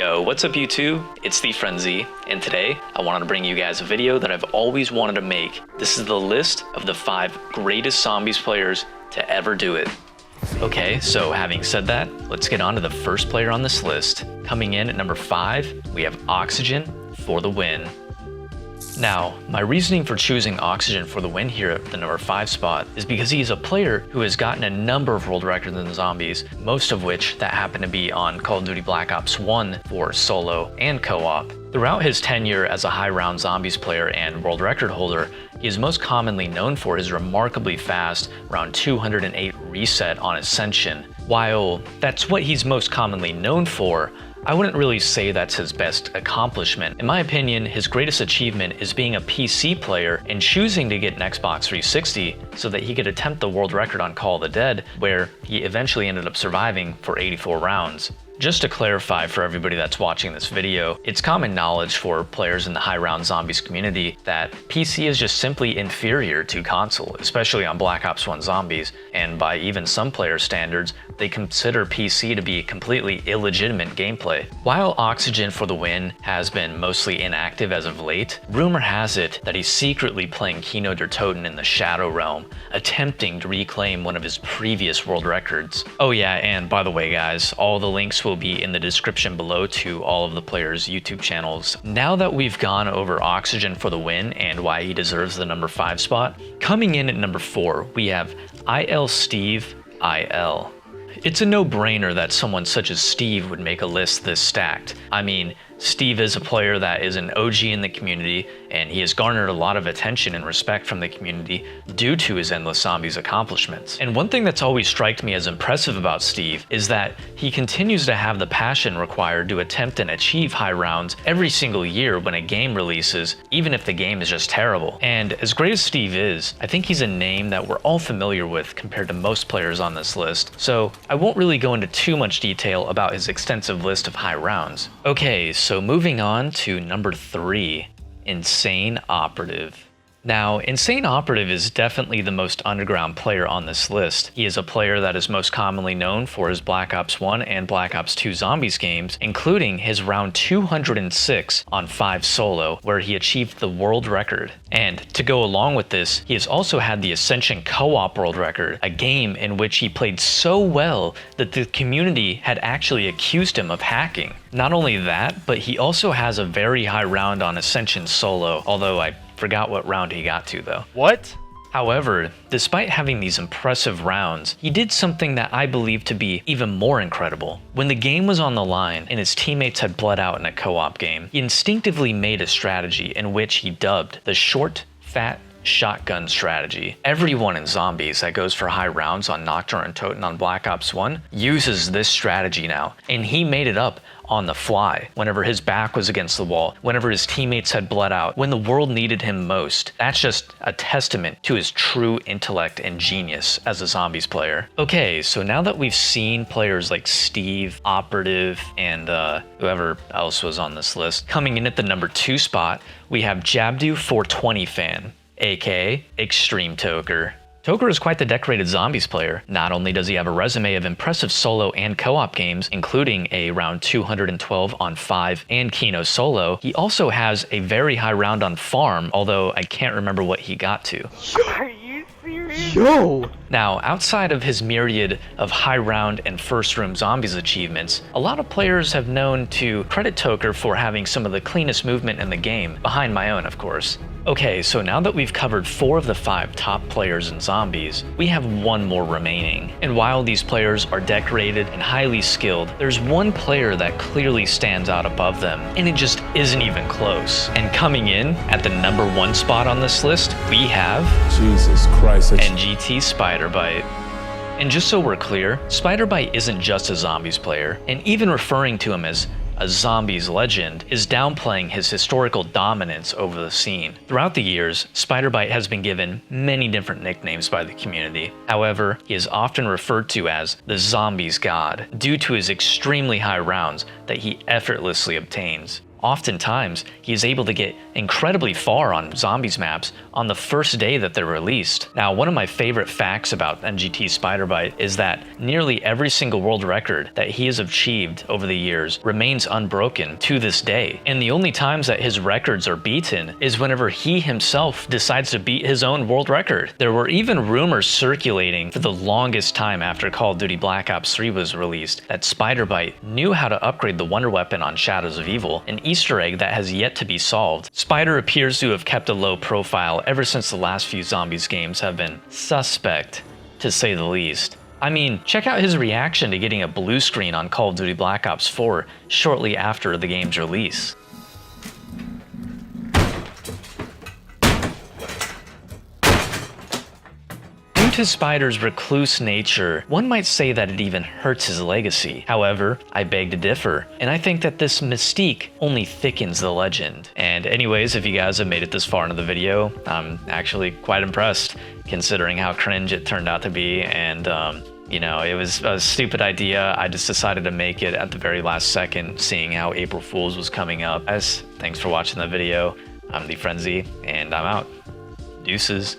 Yo, what's up YouTube? It's the Frenzy, and today I wanted to bring you guys a video that I've always wanted to make. This is the list of the 5 greatest zombies players to ever do it. Okay, so having said that, let's get on to the first player on this list. Coming in at number 5, we have Oxygen for the win. Now, my reasoning for choosing Oxygen for the win here at the number 5 spot is because he is a player who has gotten a number of world records in zombies, most of which that happen to be on Call of Duty Black Ops 1 for solo and co-op. Throughout his tenure as a high-round zombies player and world record holder, he is most commonly known for his remarkably fast round 208 reset on Ascension. While that's what he's most commonly known for, I wouldn't really say that's his best accomplishment. In my opinion, his greatest achievement is being a PC player and choosing to get an Xbox 360 so that he could attempt the world record on Call of the Dead, where he eventually ended up surviving for 84 rounds. Just to clarify for everybody that's watching this video, it's common knowledge for players in the high-round zombies community that PC is just simply inferior to console, especially on Black Ops 1 zombies, and by even some player standards, they consider PC to be completely illegitimate gameplay. While Oxygen for the win has been mostly inactive as of late, rumor has it that he's secretly playing Kino der Toten in the Shadow Realm, attempting to reclaim one of his previous world records. Oh yeah, and by the way guys, all the links will be in the description below to all of the players' YouTube channels. Now that we've gone over Oxygen for the win and why he deserves the number 5 spot, coming in at number 4, we have IIlStev IL. It's a no-brainer that someone such as Steve would make a list this stacked. I mean, Steve is a player that is an OG in the community, and he has garnered a lot of attention and respect from the community due to his Endless Zombies accomplishments. And one thing that's always struck me as impressive about Steve is that he continues to have the passion required to attempt and achieve high rounds every single year when a game releases, even if the game is just terrible. And as great as Steve is, I think he's a name that we're all familiar with compared to most players on this list, so I won't really go into too much detail about his extensive list of high rounds. Okay, so moving on to number 3, Insane Operative. Now, Insane Operative is definitely the most underground player on this list. He is a player that is most commonly known for his Black Ops 1 and Black Ops 2 zombies games, including his round 206 on 5 solo, where he achieved the world record. And to go along with this, he has also had the Ascension co-op world record, a game in which he played so well that the community had actually accused him of hacking. Not only that, but he also has a very high round on Ascension solo, although I forgot what round he got to though. What? However, despite having these impressive rounds, he did something that I believe to be even more incredible. When the game was on the line and his teammates had bled out in a co-op game, he instinctively made a strategy in which he dubbed the short, fat, shotgun strategy. Everyone in zombies that goes for high rounds on Nocturne and Toten on Black Ops 1 uses this strategy now, and he made it up on the fly whenever his back was against the wall, whenever his teammates had bled out, when the world needed him most. That's just a testament to his true intellect and genius as a zombies player. Okay, so now that we've seen players like Steve, Operative, and whoever else was on this list, coming in at the number 2 spot, we have Jabdu420fan, aka Extreme Toker. Toker is quite the decorated zombies player. Not only does he have a resume of impressive solo and co-op games, including a round 212 on 5 and Kino solo, he also has a very high round on farm, although I can't remember what he got to. Are you serious? Yo! Now, outside of his myriad of high round and first room zombies achievements, a lot of players have known to credit Toker for having some of the cleanest movement in the game, behind my own of course. Okay, so now that we've covered 4 of the 5 top players in zombies, we have 1 more remaining. And while these players are decorated and highly skilled, there's one player that clearly stands out above them, and it just isn't even close. And coming in at the number 1 spot on this list, we have Jesus Christ, NGT Spiderbite. And just so we're clear, Spiderbite isn't just a zombies player, and even referring to him as a zombies legend is downplaying his historical dominance over the scene. Throughout the years, Spiderbite has been given many different nicknames by the community. However, he is often referred to as the zombies god due to his extremely high rounds that he effortlessly obtains. Oftentimes, he is able to get incredibly far on zombies maps on the first day that they're released. Now, one of my favorite facts about NGT Spider-Bite is that nearly every single world record that he has achieved over the years remains unbroken to this day. And the only times that his records are beaten is whenever he himself decides to beat his own world record. There were even rumors circulating for the longest time after Call of Duty Black Ops 3 was released that Spider-Bite knew how to upgrade the Wonder Weapon on Shadows of Evil, an Easter egg that has yet to be solved. Spider appears to have kept a low profile ever since the last few Zombies games have been suspect, to say the least. I mean, check out his reaction to getting a blue screen on Call of Duty Black Ops 4 shortly after the game's release. Due to Spider's recluse nature, one might say that it even hurts his legacy. However, I beg to differ, and I think that this mystique only thickens the legend. And anyways, if you guys have made it this far into the video, I'm actually quite impressed, considering how cringe it turned out to be, and you know, it was a stupid idea. I just decided to make it at the very last second, seeing how April Fool's was coming up. Guys, thanks for watching the video. I'm the Frenzy, and I'm out. Deuces.